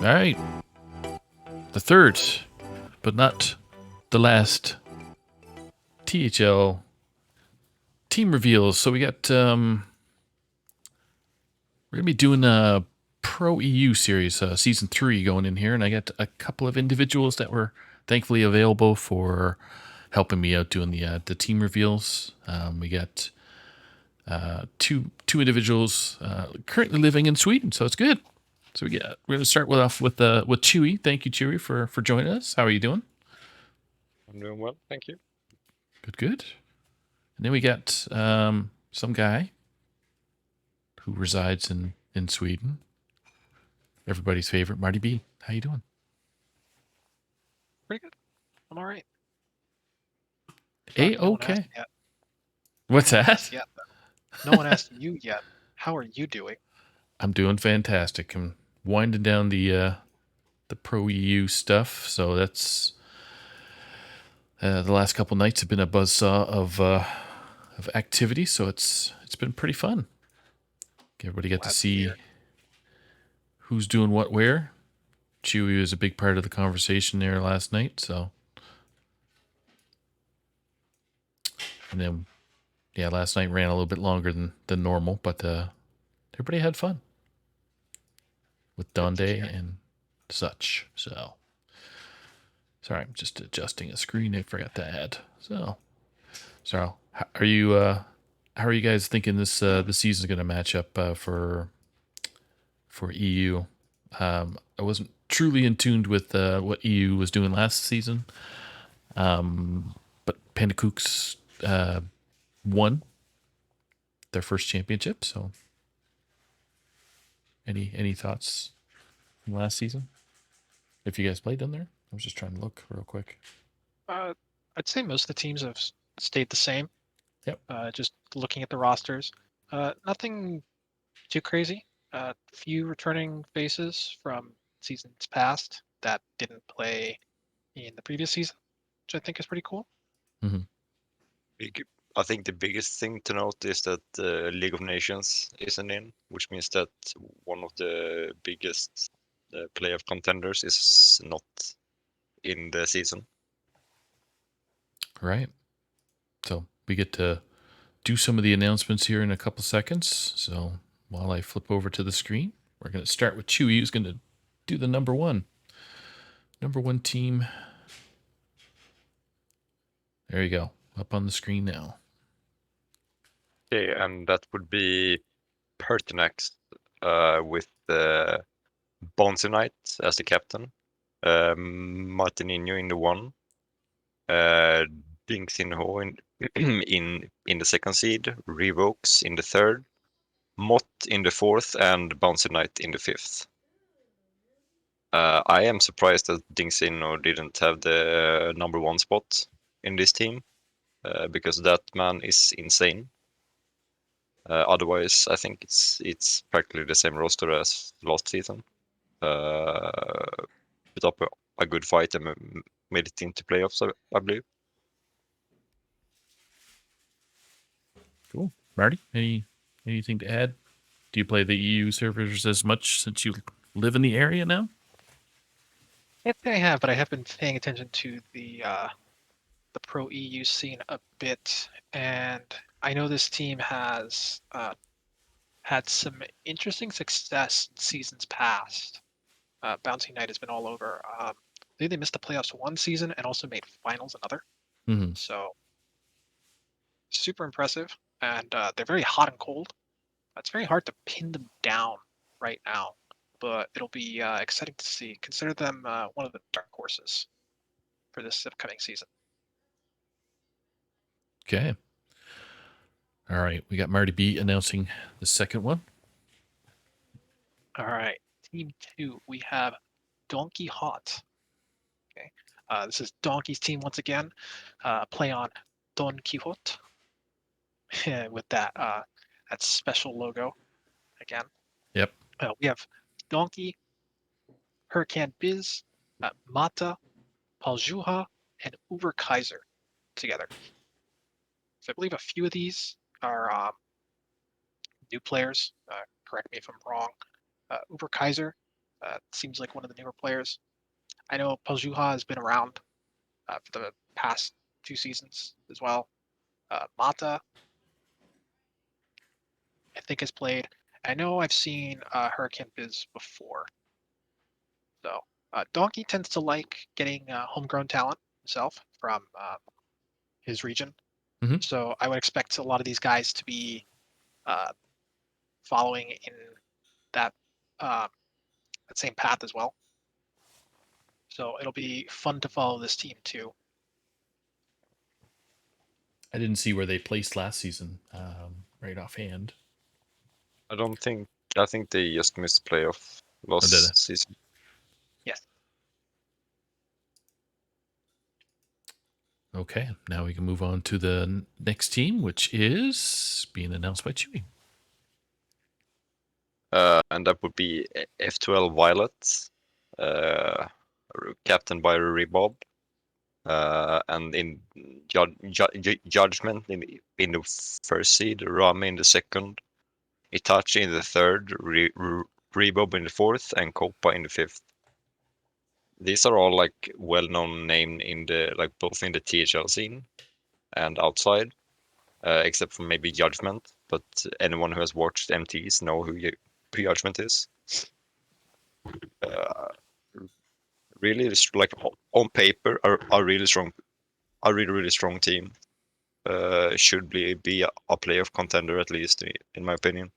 All right. The third, but not the last, THL team reveals. So we got we're gonna be doing a Pro EU series, season 3 going in here, and I got a couple of individuals that were thankfully available for helping me out doing the team reveals. We got two individuals currently living in Sweden, so it's good. So we're going to start off with Chewy. Thank you, Chewy, for joining us. How are you doing? I'm doing well, thank you. Good. And then we got some guy who resides in Sweden. Everybody's favorite, Marty B. How you doing? Pretty good. I'm all right. A-okay. What's that? No one asked you yet. How are you doing? I'm doing fantastic. I'm winding down the Pro EU stuff, so that's the last couple nights have been a buzzsaw of activity, so it's been pretty fun. Everybody got to see who's doing what where. Chewy was a big part of the conversation there last night, so. And then, yeah, last night ran a little bit longer than normal, but everybody had fun with Donde and such. So, sorry, I'm just adjusting a screen I forgot to add. So how are you guys thinking this season's going to match up for EU? I wasn't truly in tune with what EU was doing last season, but Panda Kooks won their first championship. So, any thoughts from last season? If you guys played down there, I was just trying to look real quick. I'd say most of the teams have stayed the same. Yep. Just looking at the rosters, nothing too crazy. Few returning faces from seasons past that didn't play in the previous season, which I think is pretty cool. Mm-hmm. I think the biggest thing to note is that League of Nations isn't in, which means that one of the biggest playoff contenders is not in the season. Right. So we get to do some of the announcements here in a couple seconds. So while I flip over to the screen, we're going to start with Chewy, who's going to do the number one team. There you go. Up on the screen now. Okay, and that would be Pertinax with Bonzi Knight as the captain, Martininho in the 1, Ding Sin Ho in the second seed, Revokes in the third, Mott in the fourth, and Bouncy Knight in the fifth. I am surprised that Dingsino didn't have the number one spot in this team, because that man is insane. Otherwise, I think it's practically the same roster as last season. Put up a good fight and made it into playoffs, I believe. Cool. Marty, anything to add? Do you play the EU servers as much since you live in the area now? I think I have, but I have been paying attention to the pro EU scene a bit, and I know this team has had some interesting success in seasons past. Bouncy Knight has been all over. I think they missed the playoffs one season and also made finals another. Mm-hmm. So super impressive, and they're very hot and cold. It's very hard to pin them down right now, but it'll be exciting to see. Consider them one of the dark horses for this upcoming season. Okay. All right. We got Marty B announcing the second one. All right, team 2, we have Donkey Hot. Okay, this is Donkey's team once again. Play on Don Quixote with that special logo again. Yep. We have Donkey, Hurricane Biz, Mata, Paljuha, and Uber Kaiser together. So I believe a few of these are new players. Correct me if I'm wrong. Uber Kaiser seems like one of the newer players. I know Paljuha has been around for the past 2 seasons as well. Mata, I think, has played. I know I've seen Hurricane Biz before. So Donkey tends to like getting homegrown talent himself from his region. Mhm. So I would expect a lot of these guys to be uh, following in that that same path as well. So it'll be fun to follow this team too. I didn't see where they placed last season, right offhand. I think they just missed playoff Oh, did last season. Yes. Okay. Now we can move on to the next team, which is being announced by Chewy. And that would be F12 Violet, captained by Rebob. And in Judgment in the first seed, Rami in the second, Itachi in the third, Rebob in the fourth, and Copa in the fifth. These are all like well-known names in the both in the THL scene and outside, except for maybe Judgment. But anyone who has watched MTs know who Judgment is. Really, like on paper, are really strong, a really strong team. Should be a playoff contender at least, in my opinion.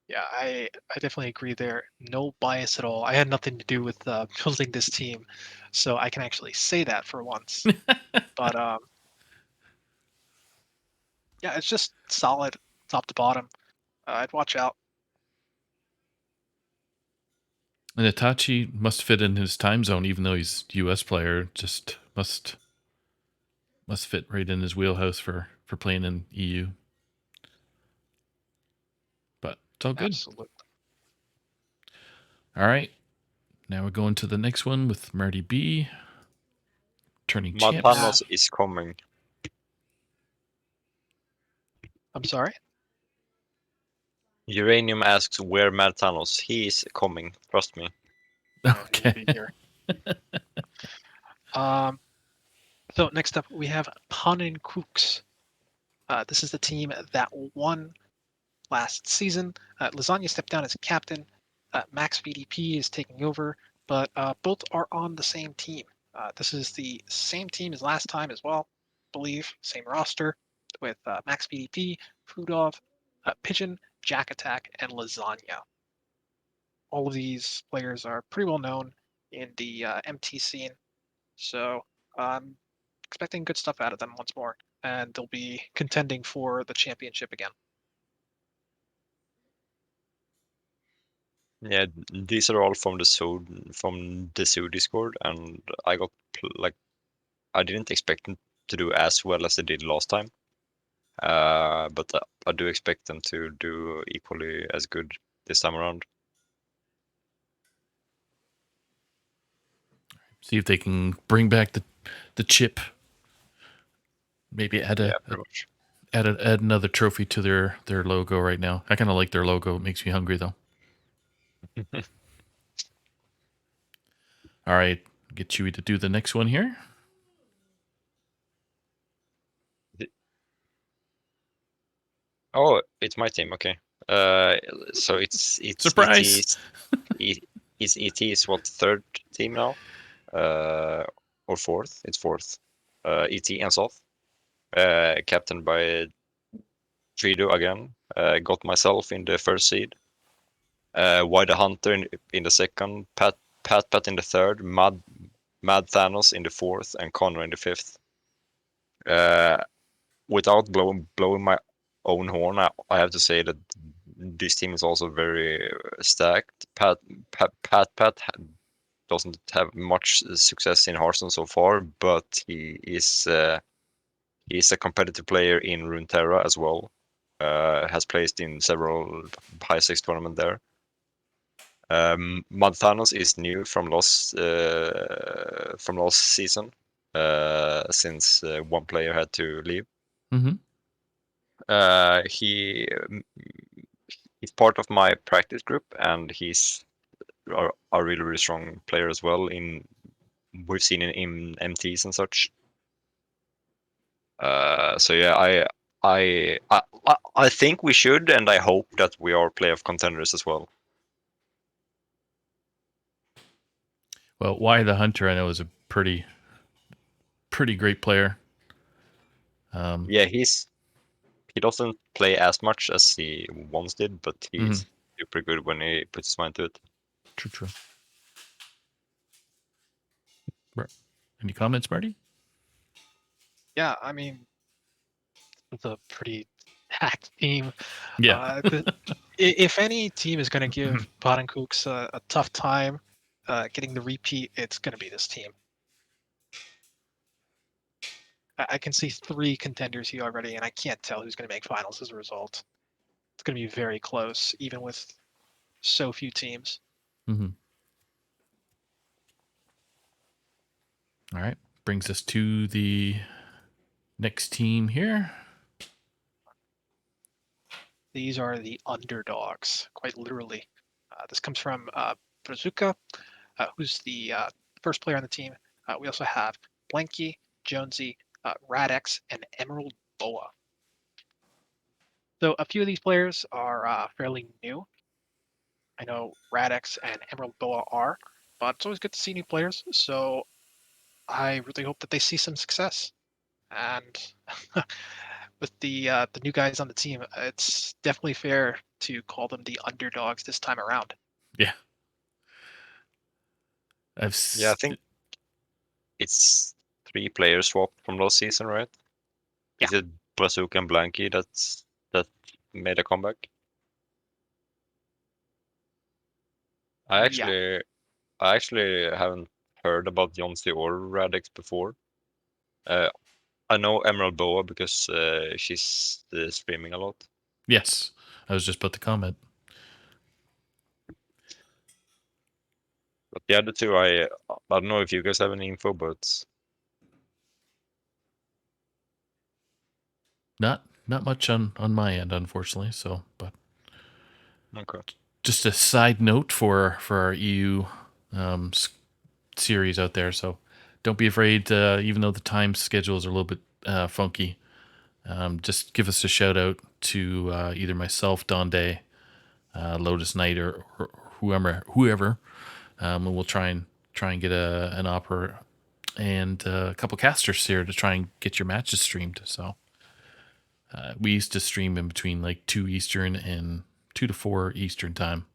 Yeah, I definitely agree there. No bias at all. I had nothing to do with building this team, so I can actually say that for once. But yeah, it's just solid top to bottom. I'd watch out. And Itachi must fit in his time zone, even though he's a U.S. player. Just must fit right in his wheelhouse for playing in EU. But it's all good. Absolutely. All right. Now we're going to the next one with Marty B. Turning champs. Matanos is coming. I'm sorry. Uranium asks where Matanos. He is coming. Trust me. Yeah, he will Okay. be here. So next up we have Panin Kooks. This is the team that won last season. Lasagna stepped down as captain. Max VDP is taking over, but both are on the same team. This is the same team as last time as well, I believe. Same roster with Max VDP, Fudov, Pigeon, Jack Attack, and Lasagna. All of these players are pretty well known in the MT scene. So I'm expecting good stuff out of them once more, and they'll be contending for the championship again. Yeah, these are all from the Zoo Discord, and I got like I didn't expect them to do as well as they did last time. But I do expect them to do equally as good this time around. See if they can bring back the chip. Maybe add Yeah, pretty much. add another trophy to their logo right now. I kind of like their logo. It makes me hungry though. All right, get Chewy to do the next one here. Oh, it's my team. Okay. So it's Surprise! ET is what, third team now? Or fourth? It's fourth. ET and South. Captained by Trido again. Got myself in the first seed. Why the Hunter in the second. Pat in the third. Mad Thanos in the fourth, and Connor in the fifth. Without blowing my own horn, I have to say that this team is also very stacked. Pat doesn't have much success in Hearthstone so far, but he's a competitive player in Runeterra as well. Has placed in several high stakes tournament there. Thanos is new from last season, since one player had to leave. Mm-hmm. He's part of my practice group, and he's a really really strong player as well. We've seen in MTs and such. So yeah, I think we should, and I hope that we are playoff contenders as well. Well, Why the Hunter I know is a pretty great player. Yeah, he doesn't play as much as he once did, but he's super good when he puts his mind to it. True. Any comments, Marty? Yeah, I mean, it's a pretty hacked team. Yeah. If any team is going to give Kooks a tough time getting the repeat, it's going to be this team. I can see 3 contenders here already, and I can't tell who's going to make finals as a result. It's going to be very close, even with so few teams. Mm-hmm. All right. Brings us to the next team here. These are the underdogs, quite literally. This comes from Brazuka, who's the first player on the team. We also have Blanky, Jonesy, Radex, and Emerald Boa. So a few of these players are fairly new. I know Radex and Emerald Boa are, but it's always good to see new players. So I really hope that they see some success. And with the new guys on the team, it's definitely fair to call them the underdogs this time around. Yeah. Yeah, I think it's 3 players swapped from last season, right? Yeah. Is it Brazuka and Blanky that made a comeback? I Yeah. actually haven't heard about Jonsi or Radix before. I know Emerald Boa because she's streaming a lot. Yes. I was just about to comment. But the other 2, I don't know if you guys have any info, but Not much on my end, unfortunately. So, but okay. just a side note for our EU series out there. So don't be afraid, even though the time schedules are a little bit funky. Just give us a shout out to either myself, Don Day, Lotus Knight, or whoever, and we'll try and get an opera and a couple casters here to try and get your matches streamed. So we used to stream in between like 2 Eastern and 2 to 4 Eastern time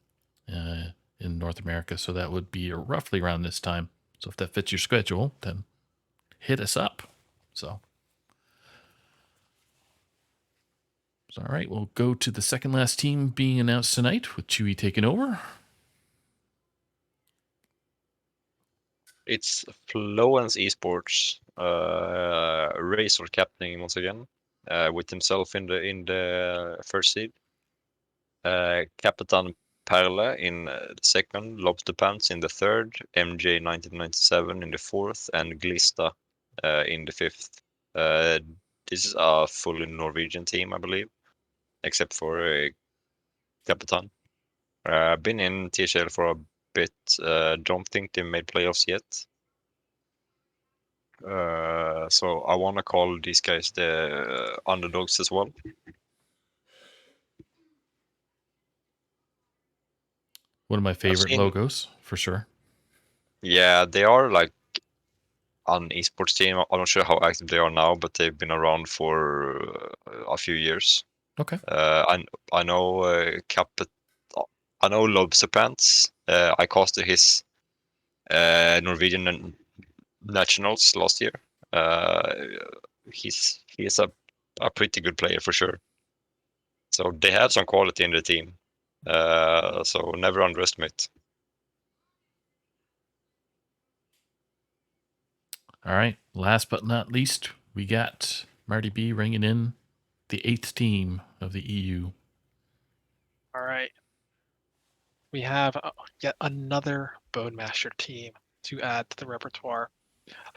in North America. So that would be roughly around this time. So if that fits your schedule, then hit us up. So all right, we'll go to the second last team being announced tonight with Chewy taking over. It's Flowens Esports, Razor captaining once again, with himself in the first seed. Kapitan Perle in the second, Lobster Pants in the third, MJ 1997 in the fourth, and Glista in the fifth. This is a fully Norwegian team, I believe, except for Kapitan. Been in THL for a bit. Don't think they made playoffs yet. So I want to call these guys the underdogs as well. One of my favorite seen- logos, for sure. Yeah, they are like an esports team. I'm not sure how active they are now, but they've been around for a few years. Okay. I know I know Lobster Pants. I casted his Norwegian nationals last year. He's a pretty good player for sure. So they have some quality in the team. So never underestimate. All right. Last but not least, we got Marty B ringing in the 8th team of the EU. All right. We have yet another Bonemaster team to add to the repertoire.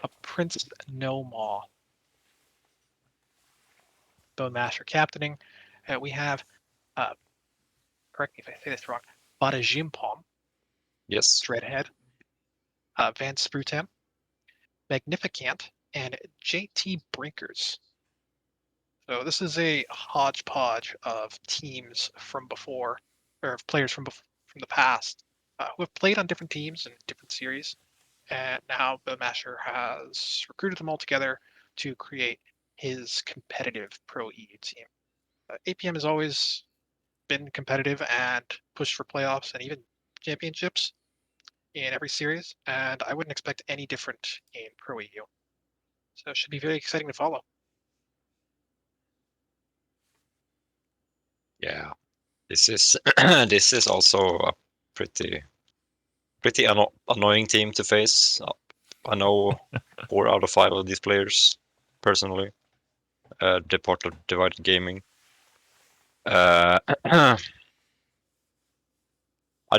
A Prince No Maw. Bonemaster captaining. We have, correct me if I say this wrong, Bada Jimpom, Yes. Dreadhead, Van Sprutem, Magnificant, and JT Brinkers. So this is a hodgepodge of teams from before, or of players from the past, who have played on different teams and different series, and now Bowmaster has recruited them all together to create his competitive Pro EU team. APM has always been competitive and pushed for playoffs and even championships in every series, and I wouldn't expect any different in Pro EU. So it should be very exciting to follow. Yeah. This is this is also a pretty annoying team to face. I know 4 out of 5 of these players personally. They're part of Divided Gaming. I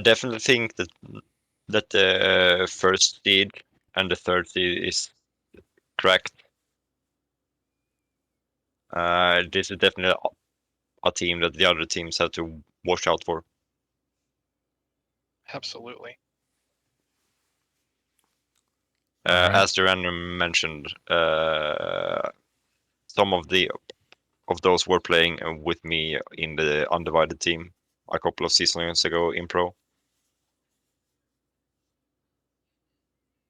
definitely think that the first seed and the third seed is cracked. This is definitely a team that the other teams have to watch out for. Absolutely. Right. As the random mentioned, some of those were playing with me in the undivided team a couple of seasons ago in pro.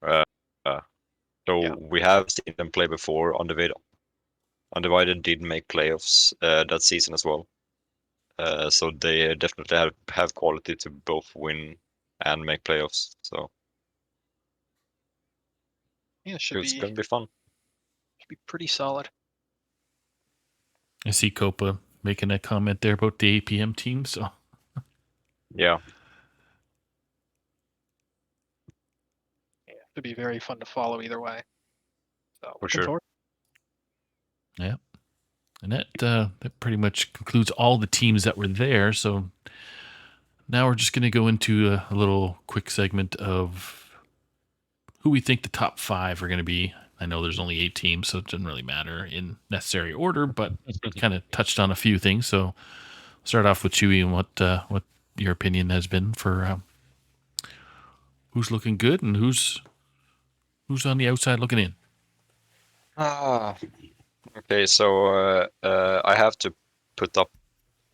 So Yeah. we have seen them play before. Undivided did make playoffs that season as well. So they definitely have quality to both win and make playoffs. So Yeah, it's gonna be fun. Should be pretty solid. I see Copa making a comment there about the APM team. So Yeah. Yeah, should be very fun to follow either way. So For looking sure. forward. yeah, and that pretty much concludes all the teams that were there. So now we're just going to go into a little quick segment of who we think the top 5 are going to be. I know there's only 8 teams, so it doesn't really matter in necessary order, but kind of touched on a few things. So start off with Chewy and what your opinion has been for who's looking good and who's on the outside looking in. Okay, so I have to put up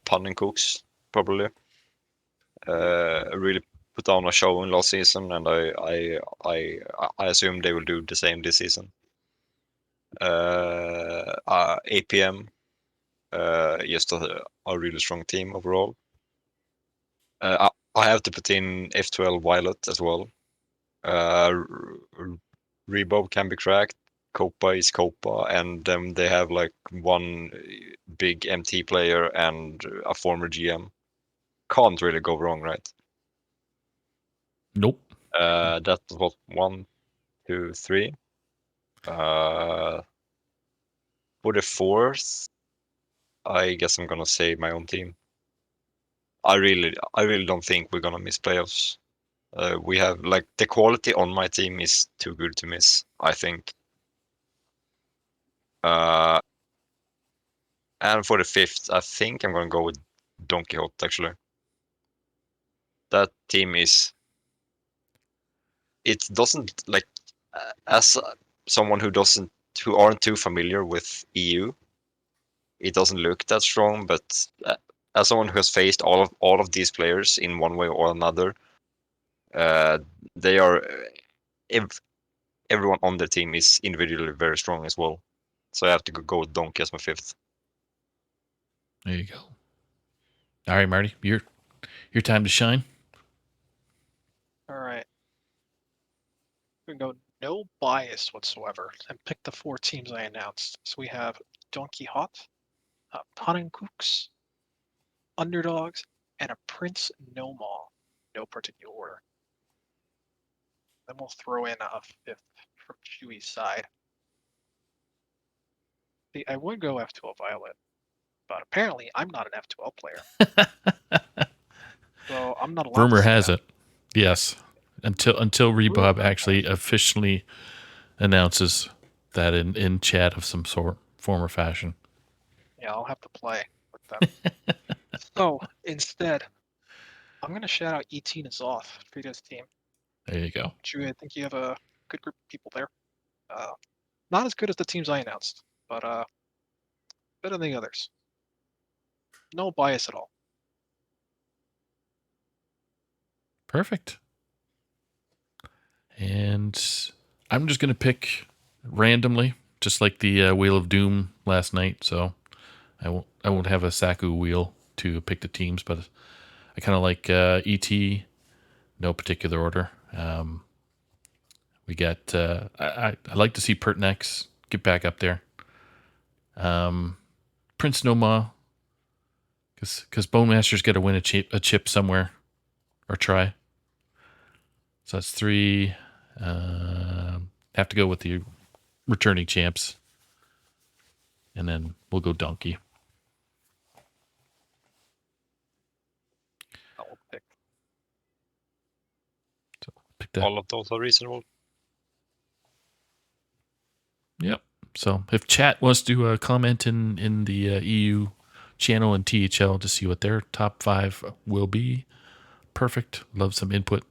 Pun and Cooks probably. Really put on a show in last season, and I assume they will do the same this season. APM, just a really strong team overall. I have to put in F12 Violet as well. Rebob can be cracked. Copa is Copa, and then they have like one big MT player and a former GM. Can't really go wrong, right? Nope. That was 1, 2, 3. For the fourth, I guess I'm gonna say my own team. I really don't think we're gonna miss playoffs. We have like the quality on my team is too good to miss, I think. And for the fifth, I think I'm gonna go with Don Quixote actually. That team is. It doesn't like as someone who aren't too familiar with EU. It doesn't look that strong, but as someone who has faced all of these players in one way or another, they are. If everyone on the team is individually very strong as well. So I have to go with Donkey as my fifth. There you go. All right, Marty, your time to shine. All right. We're going to go no bias whatsoever and pick the 4 teams I announced. So we have Don Quixote, Pannenkoeks, Underdogs, and a Prince No Maw. No particular order. Then we'll throw in a 5th from Chewy's side. See, I would go F2L Violet, but apparently I'm not an F2L player. So I'm not allowed Rumor to say has that. it, yes. Until Rebob Rumor actually has it. officially announces that in chat of some sort, form or fashion. Yeah, I'll have to play with them. So instead, I'm going to shout out ET Nazoth for this team. There you go. Chewy, I think you have a good group of people there. Not as good as the teams I announced, but better than the others. No bias at all. Perfect. And I'm just gonna pick randomly, just like the Wheel of Doom last night. So I won't have a Saku wheel to pick the teams, but I kind of like ET. No particular order. We got. I like to see Pertnex get back up there. Prince Noma, because Bone Master's got to win a chip somewhere, or try. So that's 3. Have to go with the returning champs, and then we'll go Donkey. I'll pick. So pick that. All of those are reasonable. Yep. So if chat wants to comment in the EU channel and THL to see what their top 5 will be, perfect. Love some input.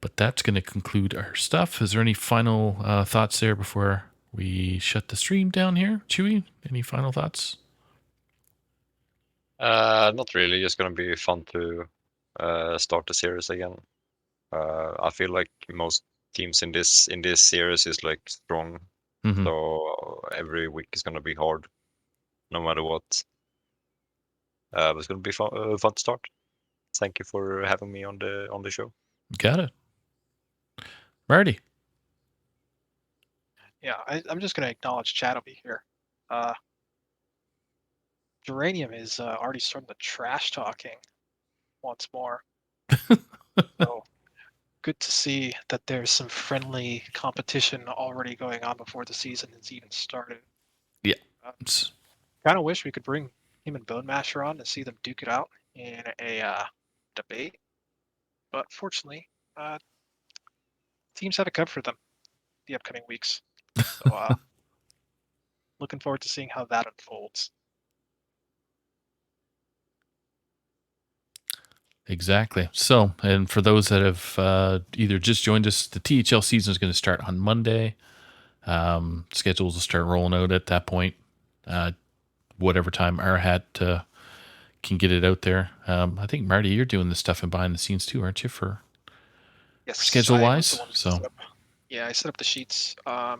But that's going to conclude our stuff. Is there any final thoughts there before we shut the stream down here? Chewy, any final thoughts? Not really. Just gonna be fun to start the series again. I feel like most teams in this series is like strong, Mm-hmm. so every week is gonna be hard, no matter what. But it's gonna be fun to start. Thank you for having me on the show. Got it. Marty. Yeah, I'm just going to acknowledge chat over here. Geranium is already starting the trash talking once more. So good to see that there's some friendly competition already going on before the season has even started. Yeah. Kind of wish we could bring him and Bone Masher on to see them duke it out in a debate, but fortunately, teams have it covered for them the upcoming weeks. So looking forward to seeing how that unfolds. Exactly. So, and for those that have either just joined us, the THL season is going to start on Monday. Schedules will start rolling out at that point. Whatever time our hat can get it out there. I think Marty, you're doing this stuff and behind the scenes too, aren't you? For Yes, schedule I was the wise. one who So set up. Yeah, I set up the sheets. I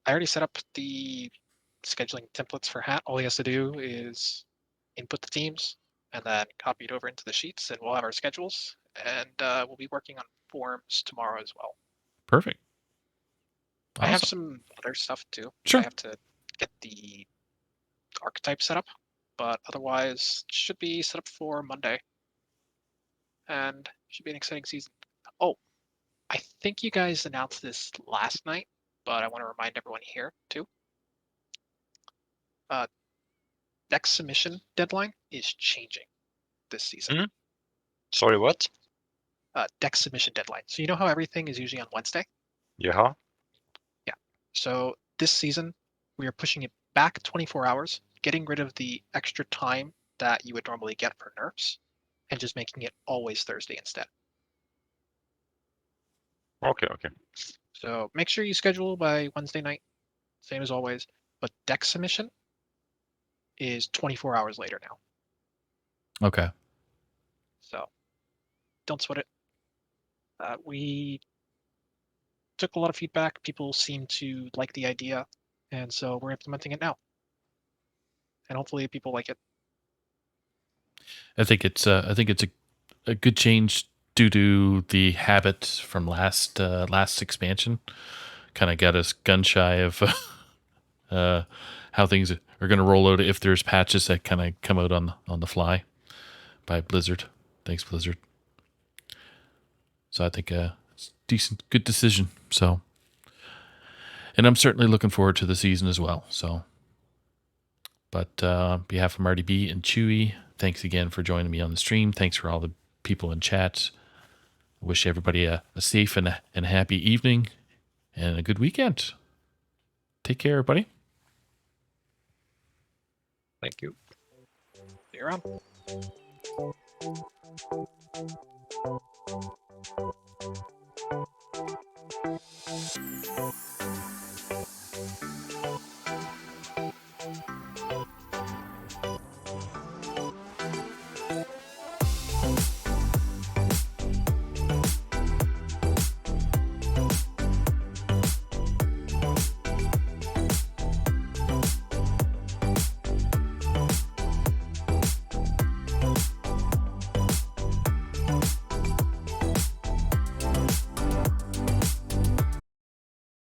already set up the scheduling templates for Hat. All he has to do is input the teams and then copy it over into the sheets, and we'll have our schedules. And we'll be working on forms tomorrow as well. perfect. I have Awesome. some other stuff too. Sure. I have to get the archetype set up, but otherwise should be set up for Monday. And should be an exciting season. Oh, I think you guys announced this last night, but I want to remind everyone here too. Deck submission deadline is changing this season. Sorry, what? Deck submission deadline. So you know how everything is usually on Wednesday? Yeah. So this season, we are pushing it back 24 hours, getting rid of the extra time that you would normally get for nerfs, and just making it always Thursday instead. Okay. So make sure you schedule by Wednesday night, same as always. But deck submission is 24 hours later now. Okay. So don't sweat it. We took a lot of feedback. People seem to like the idea, and so we're implementing it now. And hopefully people like it. I think it's a good change due to the habit from last expansion. Kind of got us gun shy of how things are going to roll out if there's patches that kind of come out on the fly by Blizzard. Thanks, Blizzard. So I think it's a decent, good decision. So, and I'm certainly looking forward to the season as well. So, but on behalf of Marty B and Chewy, thanks again for joining me on the stream. Thanks for all the people in chat. I wish everybody a safe and happy evening and a good weekend. Take care, everybody. Thank you. See you around.